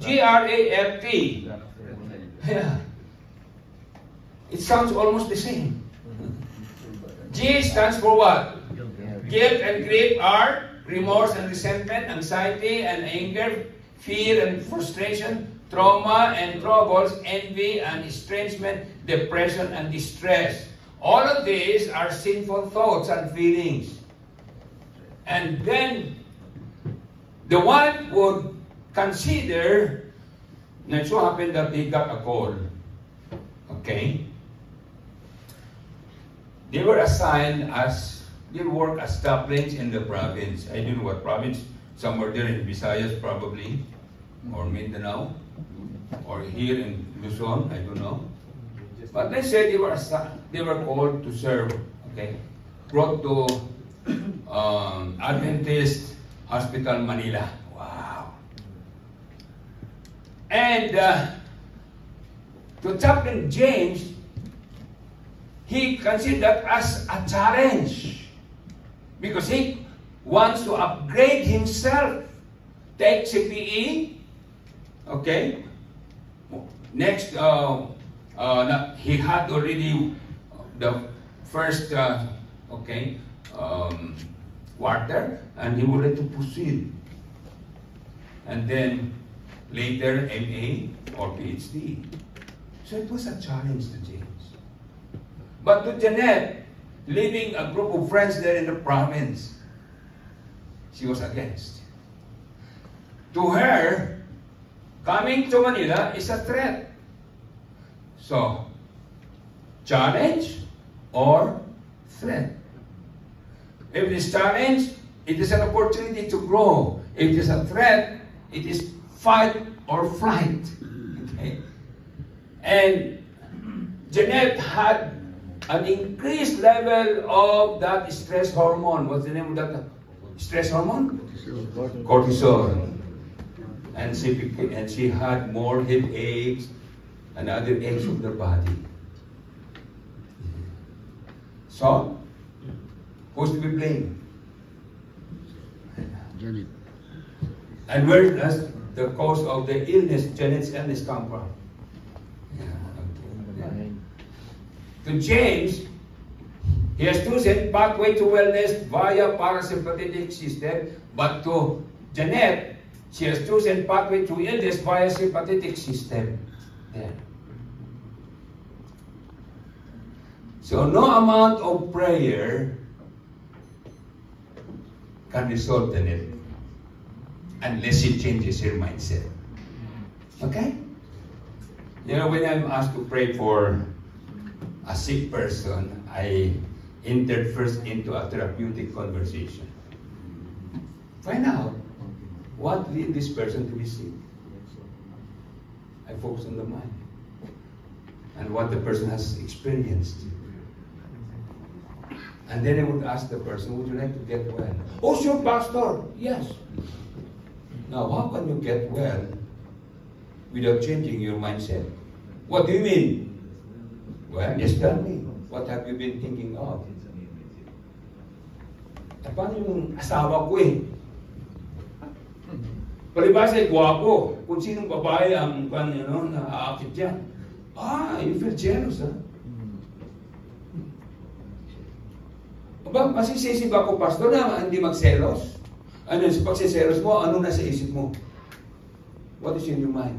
G-R-A-F-T. Yeah. It sounds almost the same. G stands for what? Guilt and grief are remorse and resentment, anxiety and anger, fear and frustration, trauma and troubles, envy and estrangement, depression and distress. All of these are sinful thoughts and feelings. And then the one would consider, and it so happened that they got a call. Okay? They were assigned as, they work as chaplains in the province. I don't know what province, somewhere there in Visayas probably, or Mindanao, or here in Luzon, I don't know. But they said they were called to serve, okay? Brought to Adventist Hospital, Manila. Wow. And to Chaplain James, he considered that as a challenge because he wants to upgrade himself. Take CPE, okay? Next, he had already the first, quarter, and he wanted to proceed. And then later, MA or PhD. So it was a challenge to James. But to Jeanette, leaving a group of friends there in the province, she was against. To her, coming to Manila is a threat. So, challenge or threat. If it is challenge, it is an opportunity to grow. If it is a threat, it is fight or flight. Okay? And Jeanette had an increased level of that stress hormone. What's the name of that stress hormone? Cortisol. And she had more headaches and other aches of the body. So, who's to be blamed? Janet. And where does the cause of the illness, Janet's illness, come from? To James, he has chosen pathway to wellness via parasympathetic system, but to Janet, she has chosen pathway to illness via sympathetic system. There. So no amount of prayer can result in it unless she changes her mindset. Okay? You know, when I'm asked to pray for a sick person, I entered first into a therapeutic conversation. Find out what led this person to be sick. I focus on the mind and what the person has experienced. And then I would ask the person, would you like to get well? Oh, sure, Pastor. Yes. Now, how can you get well without changing your mindset? What do you mean? Well, just tell me. What have you been thinking of? Paano yung asawa ko eh? Palibasa ay guwapo. Kung sinong babae ang naaakit dyan. You feel jealous, ha? Aba, masisisi ba ako, Pastor, na hindi magselos? Ano, sa pagsiselos mo, ano nasa isip mo? What is in your mind?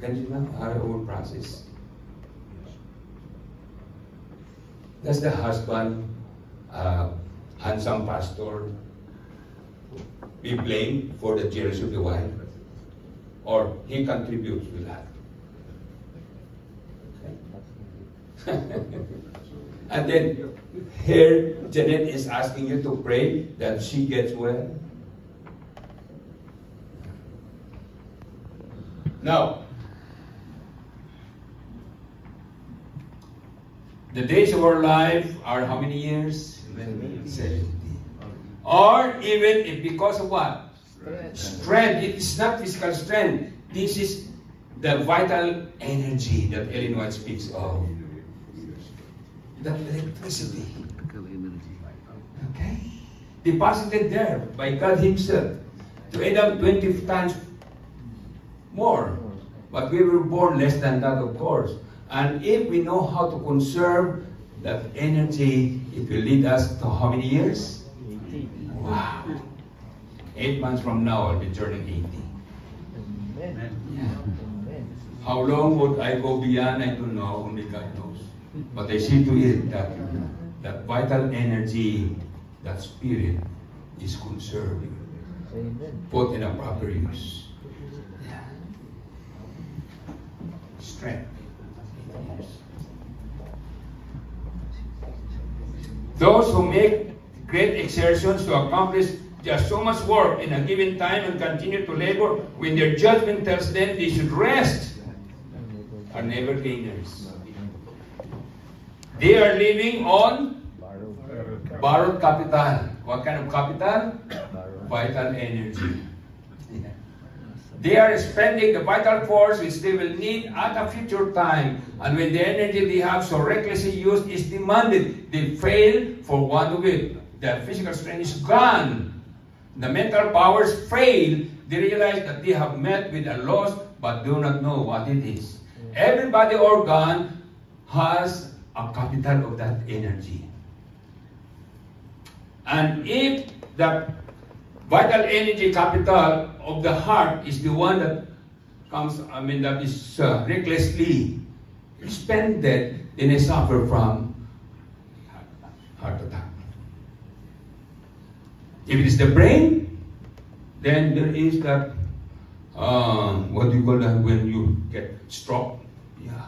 Ganyan lang, our own process. Does the husband, handsome pastor, be blamed for the jealousy of the wife? Or he contributes to that? Okay. And then here, Janet is asking you to pray that she gets well. Now, the days of our life are how many years? 70. Or even if because of what? Strength. It is not physical strength. This is the vital energy that Ellen White speaks of. That electricity. Okay? Deposited there by God Himself to Adam 20 times more. But we were born less than that, of course. And if we know how to conserve that energy, it will lead us to how many years? 80. Wow. 8 months from now, I'll be turning 80. Amen. Yeah. Amen. How long would I go beyond? I don't know. Only God knows. But I see to it that that vital energy, that spirit, is conserved, Amen. put in a proper use. Yeah. Strength. Those who make great exertions to accomplish just so much work in a given time and continue to labor when their judgment tells them they should rest are never gainers. They are living on borrowed capital. What kind of capital? Vital energy. Yeah. They are spending the vital force which they will need at a future time. And when the energy they have so recklessly used is demanded, they fail for want of it. Their physical strength is gone. The mental powers fail. They realize that they have met with a loss but do not know what it is. Every body organ has a capital of that energy. And if the vital energy capital of the heart is the one that comes, that is recklessly expended, then they suffer from heart attack. If it is the brain, then there is that, what do you call that when you get stroke? Yeah.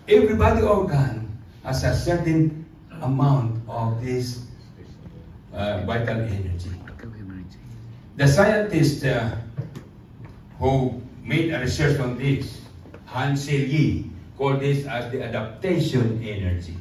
Every body organ has a certain amount of this vital energy. The scientist who made a research on this, Han Selye, called this as the adaptation energy.